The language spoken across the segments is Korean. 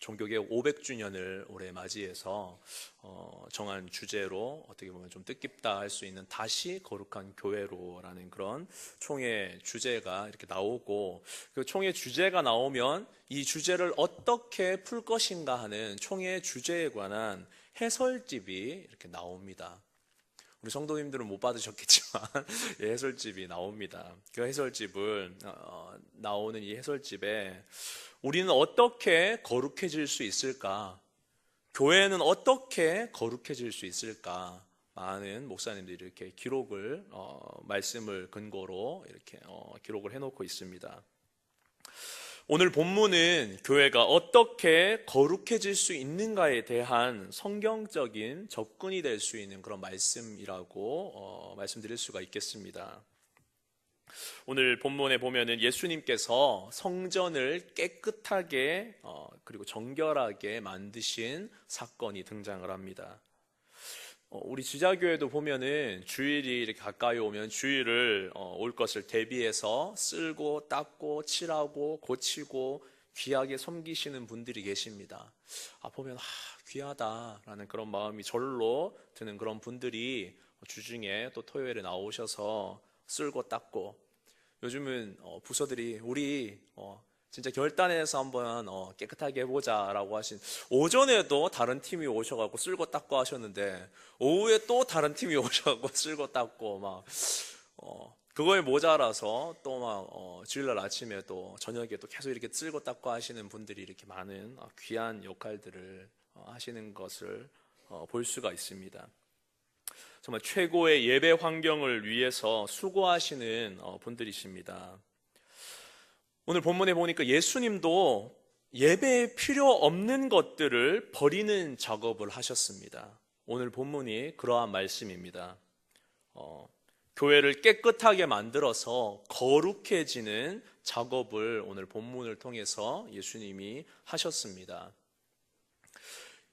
종교개혁 500주년을 올해 맞이해서 정한 주제로 어떻게 보면 좀 뜻깊다 할 수 있는 다시 거룩한 교회로라는 그런 총회 주제가 이렇게 나오고, 그 총회 주제가 나오면 이 주제를 어떻게 풀 것인가 하는 총회 주제에 관한 해설집이 이렇게 나옵니다. 우리 성도님들은 못 받으셨겠지만 해설집이 나옵니다. 그 해설집을 나오는 이 해설집에 우리는 어떻게 거룩해질 수 있을까? 교회는 어떻게 거룩해질 수 있을까? 많은 목사님들이 이렇게 기록을 말씀을 근거로 이렇게 기록을 해놓고 있습니다. 오늘 본문은 교회가 어떻게 거룩해질 수 있는가에 대한 성경적인 접근이 될 수 있는 그런 말씀이라고 말씀드릴 수가 있겠습니다. 오늘 본문에 보면은 예수님께서 성전을 깨끗하게 그리고 정결하게 만드신 사건이 등장을 합니다. 우리 지자교회도 보면은 주일이 이렇게 가까이 오면 주일을 올 것을 대비해서 쓸고 닦고 칠하고 고치고 귀하게 섬기시는 분들이 계십니다. 보면 귀하다라는 그런 마음이 절로 드는 그런 분들이 주중에 또 토요일에 나오셔서 쓸고 닦고, 요즘은 부서들이 우리 진짜 결단해서 한번 깨끗하게 해보자라고 하신, 오전에도 다른 팀이 오셔갖고 쓸고 닦고 하셨는데 오후에 또 다른 팀이 오셔갖고 쓸고 닦고 막 그거에 모자라서 또 막 주일날 아침에 또 저녁에 또 계속 이렇게 쓸고 닦고 하시는 분들이 이렇게 많은 귀한 역할들을 하시는 것을 볼 수가 있습니다. 정말 최고의 예배 환경을 위해서 수고하시는 분들이십니다. 오늘 본문에 보니까 예수님도 예배에 필요 없는 것들을 버리는 작업을 하셨습니다. 오늘 본문이 그러한 말씀입니다. 교회를 깨끗하게 만들어서 거룩해지는 작업을 오늘 본문을 통해서 예수님이 하셨습니다.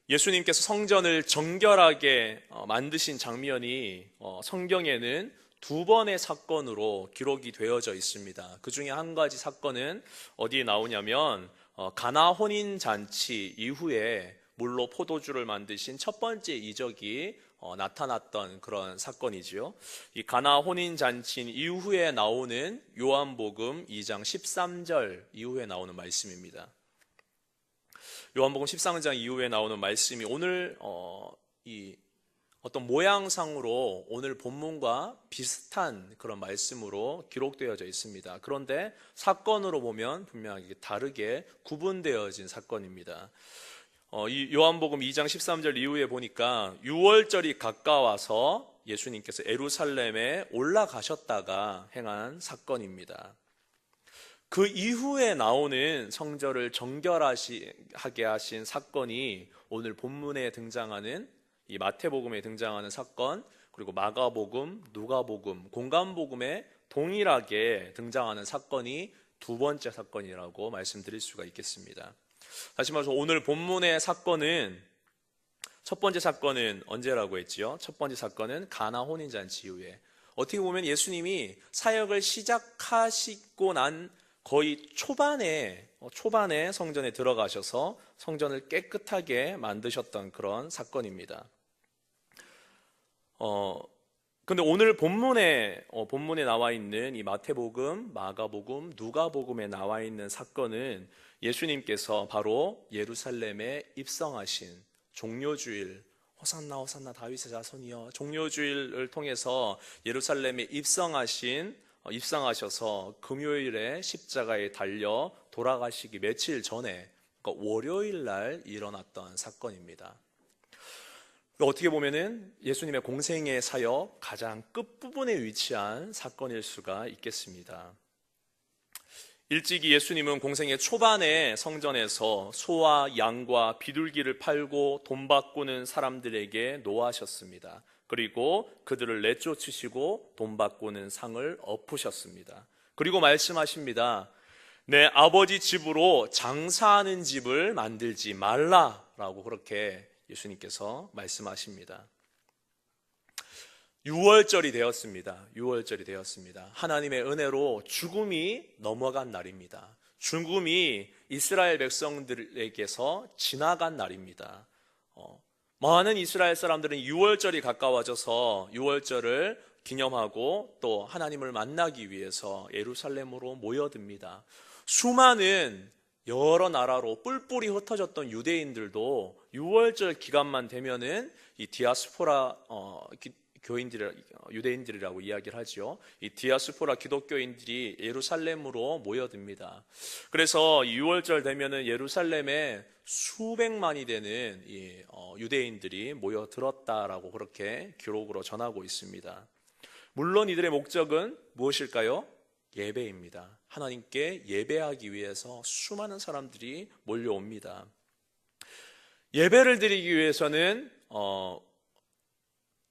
예수님께서 성전을 정결하게 만드신 장면이 성경에는 두 번의 사건으로 기록이 되어져 있습니다. 그 중에 한 가지 사건은 어디에 나오냐면 가나 혼인잔치 이후에 물로 포도주를 만드신 첫 번째 이적이 나타났던 그런 사건이지요. 이 가나 혼인잔치 이후에 나오는 요한복음 2장 13절 이후에 나오는 말씀입니다. 요한복음 13장 이후에 나오는 말씀이 오늘 이 어떤 모양상으로 오늘 본문과 비슷한 그런 말씀으로 기록되어져 있습니다. 그런데 사건으로 보면 분명하게 다르게 구분되어진 사건입니다. 이 요한복음 2장 13절 이후에 보니까 6월절이 가까워서 예수님께서 예루살렘에 올라가셨다가 행한 사건입니다. 그 이후에 나오는 성전을 정결하게 하신 사건이 오늘 본문에 등장하는 이 마태복음에 등장하는 사건, 그리고 마가복음, 누가복음, 공관복음에 동일하게 등장하는 사건이 두 번째 사건이라고 말씀드릴 수가 있겠습니다. 다시 말해서 오늘 본문의 사건은, 첫 번째 사건은 언제라고 했지요? 첫 번째 사건은 가나 혼인잔치 이후에, 어떻게 보면 예수님이 사역을 시작하시고 난 거의 초반에 성전에 들어가셔서 성전을 깨끗하게 만드셨던 그런 사건입니다. 근데 오늘 본문에 나와 있는 이 마태복음, 마가복음, 누가복음에 나와 있는 사건은 예수님께서 바로 예루살렘에 입성하신 종료주일, 호산나 호산나 다윗의 자손이여, 종료주일을 통해서 예루살렘에 입성하셔서 금요일에 십자가에 달려 돌아가시기 며칠 전에, 그러니까 월요일 날 일어났던 사건입니다. 어떻게 보면은 예수님의 공생의 사역 가장 끝부분에 위치한 사건일 수가 있겠습니다. 일찍이 예수님은 공생의 초반에 성전에서 소와 양과 비둘기를 팔고 돈 바꾸는 사람들에게 노하셨습니다. 그리고 그들을 내쫓으시고 돈 바꾸는 상을 엎으셨습니다. 그리고 말씀하십니다. 내 아버지 집으로 장사하는 집을 만들지 말라라고 그렇게 예수님께서 말씀하십니다. 6월절이 되었습니다. 하나님의 은혜로 죽음이 넘어간 날입니다. 죽음이 이스라엘 백성들에게서 지나간 날입니다. 많은 이스라엘 사람들은 유월절이 가까워져서 유월절을 기념하고 또 하나님을 만나기 위해서 예루살렘으로 모여듭니다. 수많은 여러 나라로 뿔뿔이 흩어졌던 유대인들도 유월절 기간만 되면은 이 디아스포라 유대인들이라고 이야기를 하죠. 이 디아스포라 기독교인들이 예루살렘으로 모여듭니다. 그래서 유월절 되면은 예루살렘에 수백만이 되는 유대인들이 모여들었다라고 그렇게 기록으로 전하고 있습니다. 물론 이들의 목적은 무엇일까요? 예배입니다. 하나님께 예배하기 위해서 수많은 사람들이 몰려옵니다. 예배를 드리기 위해서는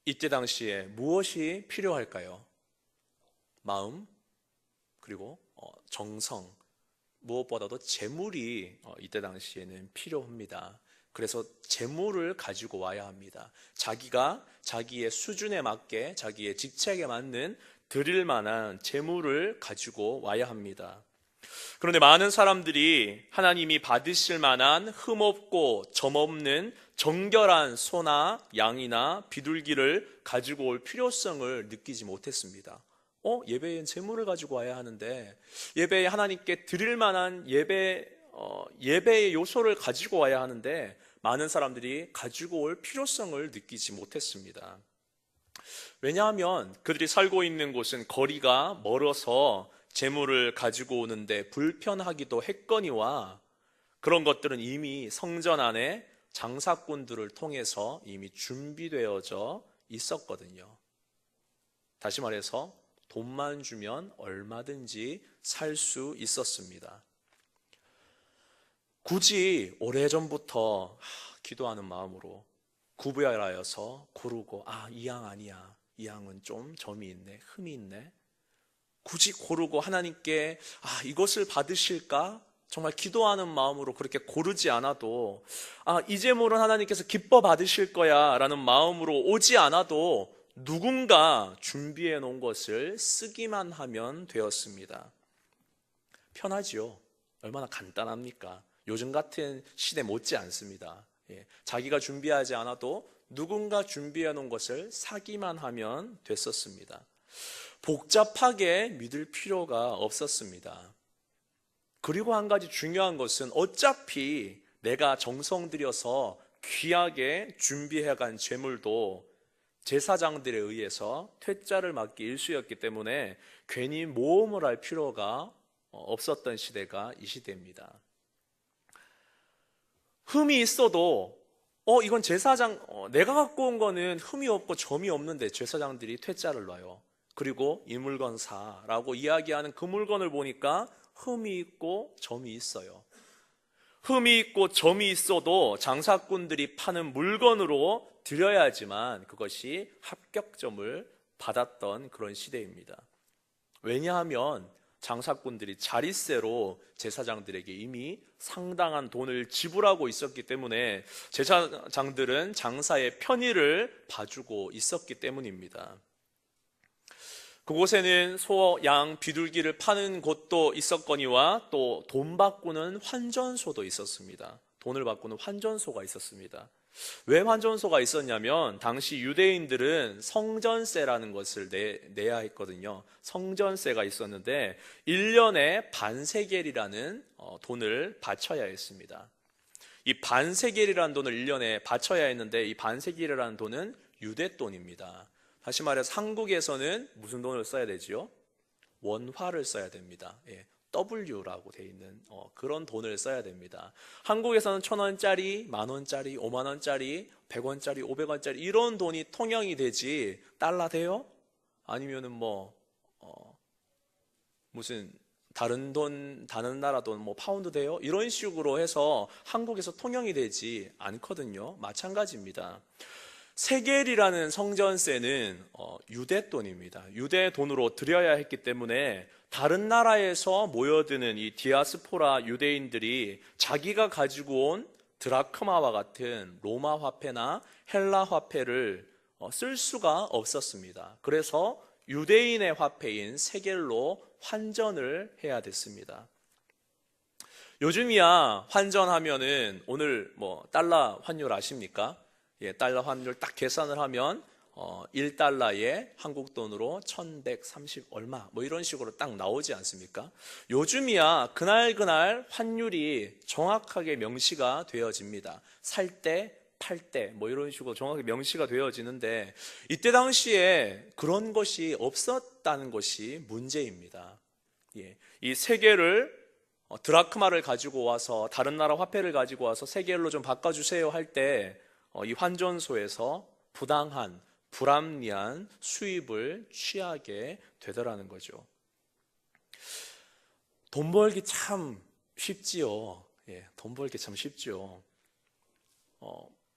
이때 당시에 무엇이 필요할까요? 마음, 그리고 정성, 무엇보다도 재물이 이때 당시에는 필요합니다. 그래서 재물을 가지고 와야 합니다. 자기가 자기의 수준에 맞게, 자기의 직책에 맞는 드릴 만한 재물을 가지고 와야 합니다. 그런데 많은 사람들이 하나님이 받으실 만한 흠없고 점없는 정결한 소나 양이나 비둘기를 가지고 올 필요성을 느끼지 못했습니다. 예배엔 재물을 가지고 와야 하는데, 예배에 하나님께 드릴 만한 예배의 요소를 가지고 와야 하는데, 많은 사람들이 가지고 올 필요성을 느끼지 못했습니다. 왜냐하면 그들이 살고 있는 곳은 거리가 멀어서 재물을 가지고 오는데 불편하기도 했거니와, 그런 것들은 이미 성전 안에 장사꾼들을 통해서 이미 준비되어져 있었거든요. 다시 말해서 돈만 주면 얼마든지 살 수 있었습니다. 굳이 오래전부터 기도하는 마음으로 구별하여서 고르고, 이 양 아니야, 이 양은 좀 점이 있네, 흠이 있네, 굳이 고르고 하나님께 이것을 받으실까? 정말 기도하는 마음으로 그렇게 고르지 않아도, 이 재물은 하나님께서 기뻐 받으실 거야 라는 마음으로 오지 않아도 누군가 준비해 놓은 것을 쓰기만 하면 되었습니다. 편하지요. 얼마나 간단합니까? 요즘 같은 시대 못지 않습니다. 자기가 준비하지 않아도 누군가 준비해 놓은 것을 사기만 하면 됐었습니다. 복잡하게 믿을 필요가 없었습니다. 그리고 한 가지 중요한 것은, 어차피 내가 정성 들여서 귀하게 준비해간 재물도 제사장들에 의해서 퇴짜를 맞기 일쑤였기 때문에 괜히 모험을 할 필요가 없었던 시대가 이 시대입니다. 흠이 있어도 이건 내가 갖고 온 거는 흠이 없고 점이 없는데 제사장들이 퇴짜를 놔요. 그리고 이 물건 사라고 이야기하는 그 물건을 보니까 흠이 있고 점이 있어요. 흠이 있고 점이 있어도 장사꾼들이 파는 물건으로 드려야지만 그것이 합격점을 받았던 그런 시대입니다. 왜냐하면 장사꾼들이 자릿세로 제사장들에게 이미 상당한 돈을 지불하고 있었기 때문에 제사장들은 장사의 편의를 봐주고 있었기 때문입니다. 그곳에는 소, 양, 비둘기를 파는 곳도 있었거니와 또 돈 바꾸는 환전소도 있었습니다. 돈을 바꾸는 환전소가 있었습니다. 왜 환전소가 있었냐면, 당시 유대인들은 성전세라는 것을 내야 했거든요. 성전세가 있었는데 1년에 반세겔이라는 돈을 바쳐야 했습니다. 이 반세겔이라는 돈을 1년에 바쳐야 했는데, 이 반세겔이라는 돈은 유대돈입니다. 다시 말해서 한국에서는 무슨 돈을 써야 되지요? 원화를 써야 됩니다. W라고 돼 있는 그런 돈을 써야 됩니다. 한국에서는 1,000원짜리, 만원짜리, 5만원짜리, 100원짜리, 500원짜리 이런 돈이 통용이 되지, 달러 돼요? 아니면은 무슨 다른 나라 돈, 파운드 돼요? 이런 식으로 해서 한국에서 통용이 되지 않거든요. 마찬가지입니다. 세겔이라는 성전세는 유대 돈입니다. 유대 돈으로 드려야 했기 때문에 다른 나라에서 모여드는 이 디아스포라 유대인들이 자기가 가지고 온 드라크마와 같은 로마 화폐나 헬라 화폐를 쓸 수가 없었습니다. 그래서 유대인의 화폐인 세겔로 환전을 해야 됐습니다. 요즘이야 환전하면은 오늘 뭐 달러 환율 아십니까? 예, 달러 환율 딱 계산을 하면 1달러에 한국 돈으로 1130 얼마 뭐 이런 식으로 딱 나오지 않습니까? 요즘이야 그날 환율이 정확하게 명시가 되어집니다. 살 때, 팔 때 뭐 이런 식으로 정확하게 명시가 되어지는데 이때 당시에 그런 것이 없었다는 것이 문제입니다. 예, 이 세계를 드라크마를 가지고 와서 다른 나라 화폐를 가지고 와서 세계로 좀 바꿔주세요 할 때 이 환전소에서 부당한 불합리한 수입을 취하게 되더라는 거죠. 돈 벌기 참 쉽지요. 예, 돈 벌기 참 쉽죠.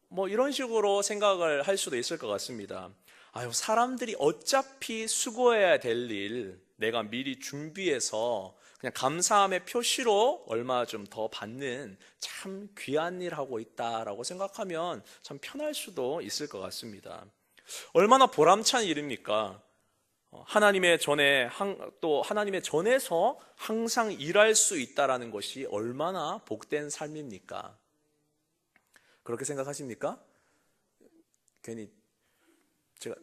뭐 이런 식으로 생각을 할 수도 있을 것 같습니다. 아유, 사람들이 어차피 수고해야 될 일, 내가 미리 준비해서 그냥 감사함의 표시로 얼마 좀 더 받는 참 귀한 일 하고 있다라고 생각하면 참 편할 수도 있을 것 같습니다. 얼마나 보람찬 일입니까? 또 하나님의 전에서 항상 일할 수 있다라는 것이 얼마나 복된 삶입니까? 그렇게 생각하십니까? 괜히 제가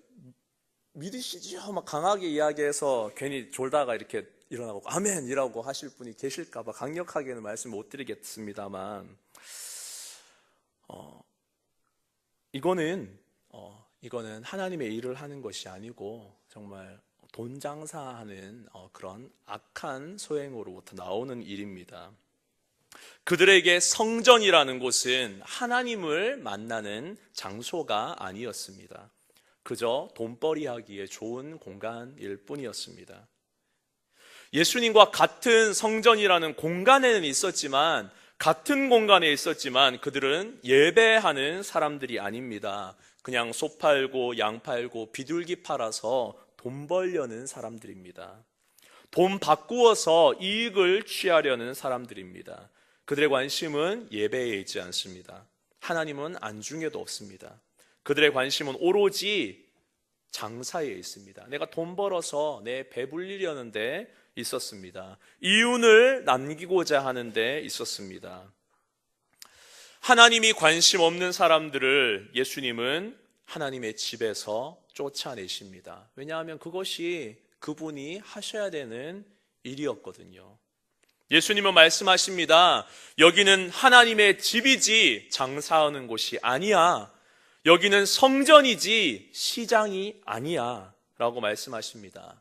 믿으시죠? 막 강하게 이야기해서 괜히 졸다가 이렇게 일어나고 아멘이라고 하실 분이 계실까봐 강력하게는 말씀 못 드리겠습니다만, 이거는 하나님의 일을 하는 것이 아니고 정말 돈 장사하는 그런 악한 소행으로부터 나오는 일입니다. 그들에게 성전이라는 곳은 하나님을 만나는 장소가 아니었습니다. 그저 돈벌이 하기에 좋은 공간일 뿐이었습니다. 예수님과 같은 성전이라는 공간에는 있었지만, 같은 공간에 있었지만 그들은 예배하는 사람들이 아닙니다. 그냥 소 팔고 양 팔고 비둘기 팔아서 돈 벌려는 사람들입니다. 돈 바꾸어서 이익을 취하려는 사람들입니다. 그들의 관심은 예배에 있지 않습니다. 하나님은 안중에도 없습니다. 그들의 관심은 오로지 장사에 있습니다. 내가 돈 벌어서 내 배불리려는 데 있었습니다. 이윤을 남기고자 하는 데 있었습니다. 하나님이 관심 없는 사람들을 예수님은 하나님의 집에서 쫓아내십니다. 왜냐하면 그것이 그분이 하셔야 되는 일이었거든요. 예수님은 말씀하십니다. 여기는 하나님의 집이지 장사하는 곳이 아니야. 여기는 성전이지 시장이 아니야 라고 말씀하십니다.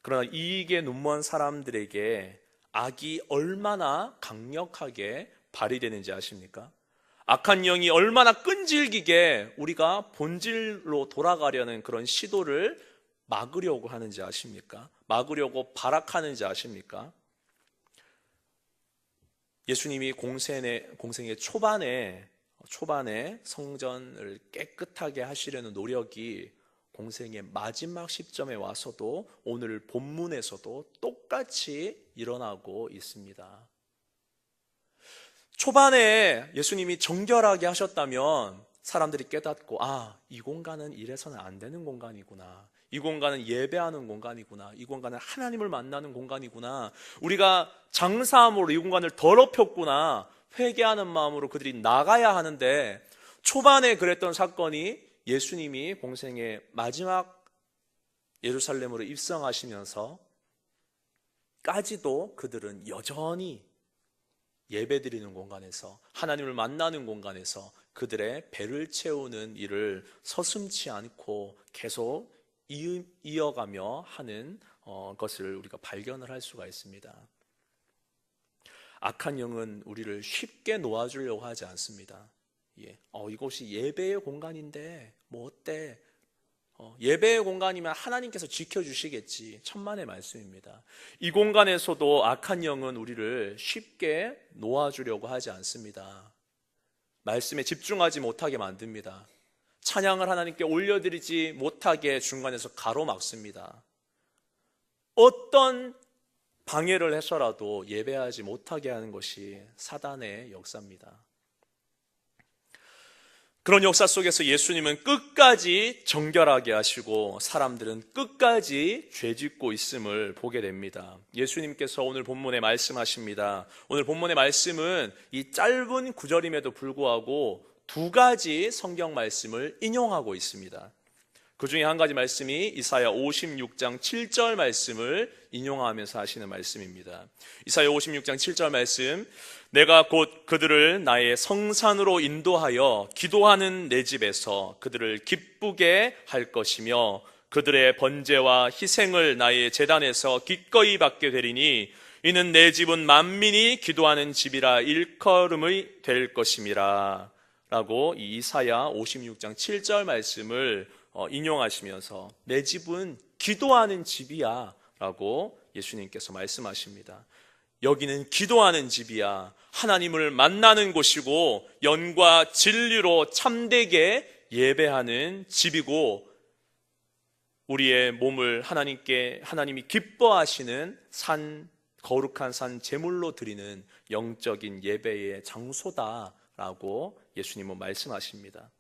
그러나 이익에 눈먼 사람들에게 악이 얼마나 강력하게 발휘되는지 아십니까? 악한 영이 얼마나 끈질기게 우리가 본질로 돌아가려는 그런 시도를 막으려고 하는지 아십니까? 막으려고 발악하는지 아십니까? 예수님이 공생의 초반에 성전을 깨끗하게 하시려는 노력이 공생의 마지막 시점에 와서도 오늘 본문에서도 똑같이 일어나고 있습니다. 초반에 예수님이 정결하게 하셨다면 사람들이 깨닫고 이 공간은 이래서는 안 되는 공간이구나. 이 공간은 예배하는 공간이구나. 이 공간은 하나님을 만나는 공간이구나. 우리가 장사함으로 이 공간을 더럽혔구나. 회개하는 마음으로 그들이 나가야 하는데 초반에 그랬던 사건이 예수님이 공생의 마지막 예루살렘으로 입성하시면서까지도 그들은 여전히 예배드리는 공간에서 하나님을 만나는 공간에서 그들의 배를 채우는 일을 서슴지 않고 계속 이어가며 하는 것을 우리가 발견을 할 수가 있습니다. 악한 영은 우리를 쉽게 놓아주려고 하지 않습니다. 이곳이 예배의 공간인데 뭐 어때? 예배의 공간이면 하나님께서 지켜주시겠지. 천만의 말씀입니다. 이 공간에서도 악한 영은 우리를 쉽게 놓아주려고 하지 않습니다. 말씀에 집중하지 못하게 만듭니다. 찬양을 하나님께 올려드리지 못하게 중간에서 가로막습니다. 어떤 방해를 해서라도 예배하지 못하게 하는 것이 사단의 역사입니다. 그런 역사 속에서 예수님은 끝까지 정결하게 하시고 사람들은 끝까지 죄짓고 있음을 보게 됩니다. 예수님께서 오늘 본문에 말씀하십니다. 오늘 본문의 말씀은 이 짧은 구절임에도 불구하고 두 가지 성경 말씀을 인용하고 있습니다. 그 중에 한 가지 말씀이 이사야 56장 7절 말씀을 인용하면서 하시는 말씀입니다. 이사야 56장 7절 말씀, 내가 곧 그들을 나의 성산으로 인도하여 기도하는 내 집에서 그들을 기쁘게 할 것이며 그들의 번제와 희생을 나의 제단에서 기꺼이 받게 되리니 이는 내 집은 만민이 기도하는 집이라 일컬음이 될 것임이라 라고 이 이사야 56장 7절 말씀을 인용하시면서 내 집은 기도하는 집이야 라고 예수님께서 말씀하십니다. 여기는 기도하는 집이야, 하나님을 만나는 곳이고 연과 진리로 참되게 예배하는 집이고 우리의 몸을 하나님이 기뻐하시는 거룩한 산 제물로 드리는 영적인 예배의 장소다라고 예수님은 말씀하십니다.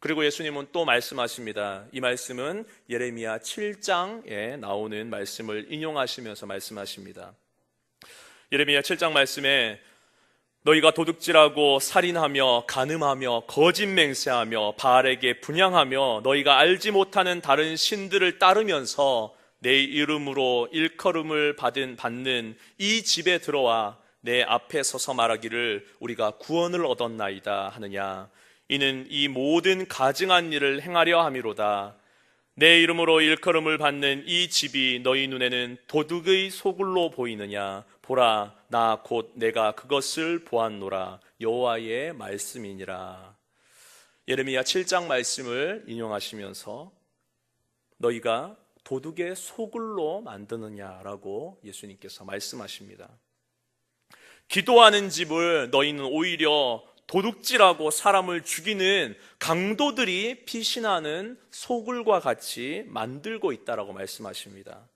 그리고 예수님은 또 말씀하십니다. 이 말씀은 예레미야 7장에 나오는 말씀을 인용하시면서 말씀하십니다. 예레미야 7장 말씀에 너희가 도둑질하고 살인하며 간음하며 거짓 맹세하며 바알에게 분향하며 너희가 알지 못하는 다른 신들을 따르면서 내 이름으로 일컬음을 받는 이 집에 들어와 내 앞에 서서 말하기를 우리가 구원을 얻었나이다 하느냐. 이는 이 모든 가증한 일을 행하려 함이로다. 내 이름으로 일컬음을 받는 이 집이 너희 눈에는 도둑의 소굴로 보이느냐. 보라, 나 곧 내가 그것을 보았노라. 여호와의 말씀이니라. 예레미야 7장 말씀을 인용하시면서 너희가 도둑의 소굴로 만드느냐라고 예수님께서 말씀하십니다. 기도하는 집을 너희는 오히려 도둑질하고 사람을 죽이는 강도들이 피신하는 소굴과 같이 만들고 있다라고 말씀하십니다.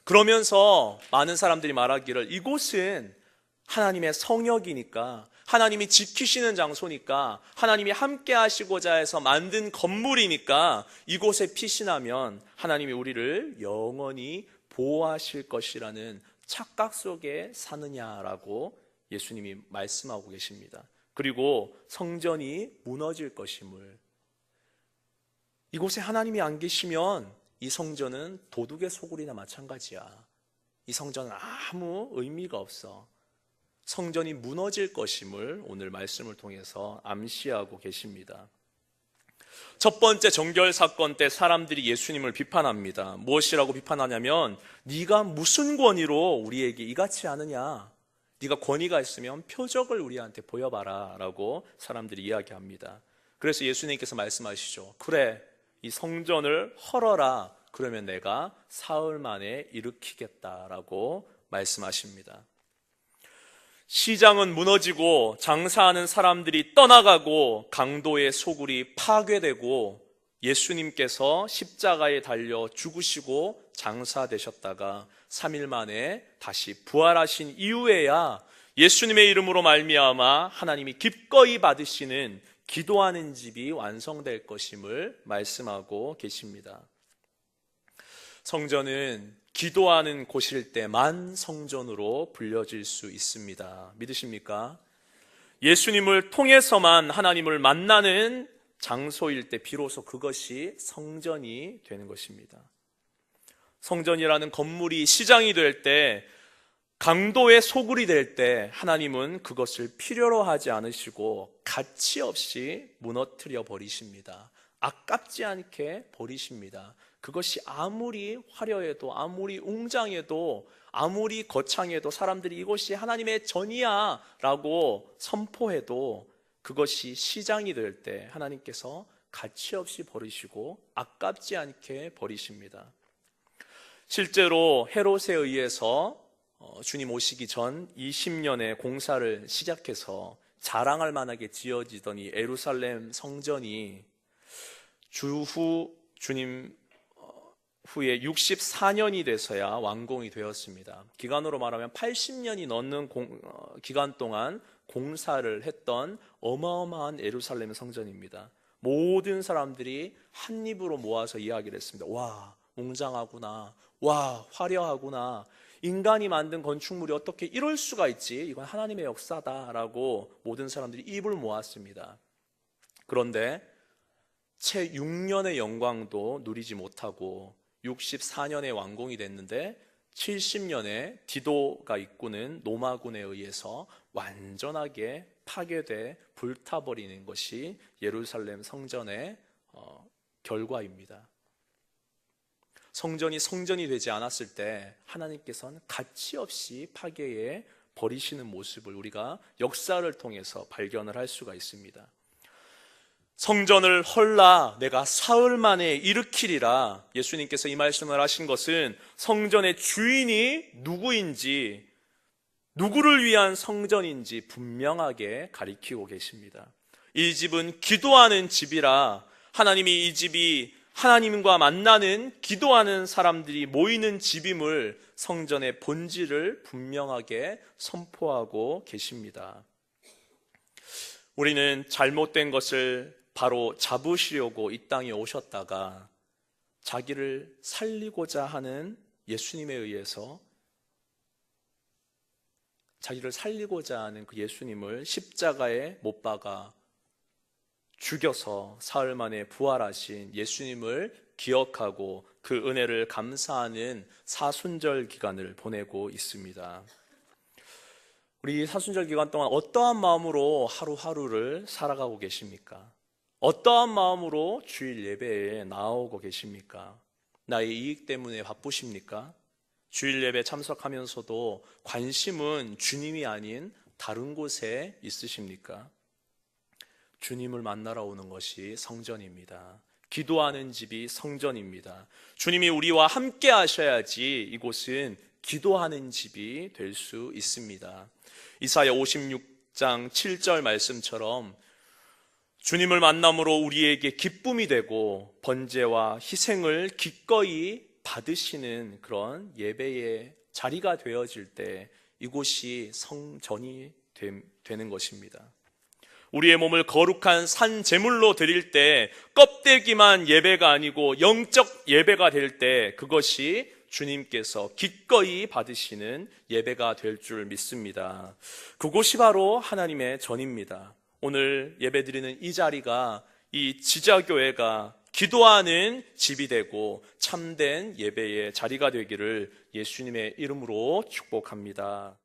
그러면서 많은 사람들이 말하기를 이곳은 하나님의 성역이니까, 하나님이 지키시는 장소니까, 하나님이 함께 하시고자 해서 만든 건물이니까 이곳에 피신하면 하나님이 우리를 영원히 보호하실 것이라는 착각 속에 사느냐라고 예수님이 말씀하고 계십니다. 그리고 성전이 무너질 것임을, 이곳에 하나님이 안 계시면 이 성전은 도둑의 소굴이나 마찬가지야. 이 성전은 아무 의미가 없어. 성전이 무너질 것임을 오늘 말씀을 통해서 암시하고 계십니다. 첫 번째 정결 사건 때 사람들이 예수님을 비판합니다. 무엇이라고 비판하냐면 네가 무슨 권위로 우리에게 이같이 하느냐, 네가 권위가 있으면 표적을 우리한테 보여봐라 라고 사람들이 이야기합니다. 그래서 예수님께서 말씀하시죠. 그래, 이 성전을 헐어라. 그러면 내가 사흘 만에 일으키겠다라고 말씀하십니다. 시장은 무너지고 장사하는 사람들이 떠나가고 강도의 소굴이 파괴되고 예수님께서 십자가에 달려 죽으시고 장사되셨다가 3일 만에 다시 부활하신 이후에야 예수님의 이름으로 말미암아 하나님이 기꺼이 받으시는 기도하는 집이 완성될 것임을 말씀하고 계십니다. 성전은 기도하는 곳일 때만 성전으로 불려질 수 있습니다. 믿으십니까? 예수님을 통해서만 하나님을 만나는 장소일 때 비로소 그것이 성전이 되는 것입니다. 성전이라는 건물이 시장이 될 때, 강도의 소굴이 될 때 하나님은 그것을 필요로 하지 않으시고 가치 없이 무너뜨려 버리십니다. 아깝지 않게 버리십니다. 그것이 아무리 화려해도, 아무리 웅장해도, 아무리 거창해도, 사람들이 이것이 하나님의 전이야 라고 선포해도 그것이 시장이 될 때 하나님께서 가치 없이 버리시고 아깝지 않게 버리십니다. 실제로 헤롯에 의해서 주님 오시기 전 20년의 공사를 시작해서 자랑할 만하게 지어지더니 예루살렘 성전이 주님 후에 64년이 돼서야 완공이 되었습니다. 기간으로 말하면 80년이 넘는 기간 동안 공사를 했던 어마어마한 예루살렘 성전입니다. 모든 사람들이 한 입으로 모아서 이야기를 했습니다. 와, 웅장하구나. 와, 화려하구나. 인간이 만든 건축물이 어떻게 이럴 수가 있지? 이건 하나님의 역사다라고 모든 사람들이 입을 모았습니다. 그런데 채 6년의 영광도 누리지 못하고 64년에 완공이 됐는데 70년에 디도가 이끄는 로마군에 의해서 완전하게 파괴돼 불타버리는 것이 예루살렘 성전의 결과입니다. 성전이 되지 않았을 때 하나님께서는 가치없이 파괴해 버리시는 모습을 우리가 역사를 통해서 발견을 할 수가 있습니다. 성전을 헐라 내가 사흘 만에 일으키리라. 예수님께서 이 말씀을 하신 것은 성전의 주인이 누구인지, 누구를 위한 성전인지 분명하게 가리키고 계십니다. 이 집은 기도하는 집이라, 하나님이 이 집이 하나님과 만나는 기도하는 사람들이 모이는 집임을 성전의 본질을 분명하게 선포하고 계십니다. 우리는 잘못된 것을 바로 잡으시려고 이 땅에 오셨다가 자기를 살리고자 하는 예수님에 의해서 자기를 살리고자 하는 그 예수님을 십자가에 못 박아 죽여서 사흘 만에 부활하신 예수님을 기억하고 그 은혜를 감사하는 사순절 기간을 보내고 있습니다. 우리 사순절 기간 동안 어떠한 마음으로 하루하루를 살아가고 계십니까? 어떠한 마음으로 주일 예배에 나오고 계십니까? 나의 이익 때문에 바쁘십니까? 주일 예배 참석하면서도 관심은 주님이 아닌 다른 곳에 있으십니까? 주님을 만나러 오는 것이 성전입니다. 기도하는 집이 성전입니다. 주님이 우리와 함께 하셔야지 이곳은 기도하는 집이 될 수 있습니다. 이사야 56장 7절 말씀처럼 주님을 만남으로 우리에게 기쁨이 되고 번제와 희생을 기꺼이 받으시는 그런 예배의 자리가 되어질 때 이곳이 성전이 되는 것입니다. 우리의 몸을 거룩한 산 제물로 드릴 때 껍데기만 예배가 아니고 영적 예배가 될 때 그것이 주님께서 기꺼이 받으시는 예배가 될 줄 믿습니다. 그곳이 바로 하나님의 전입니다. 오늘 예배드리는 이 자리가, 이 지자교회가 기도하는 집이 되고 참된 예배의 자리가 되기를 예수님의 이름으로 축복합니다.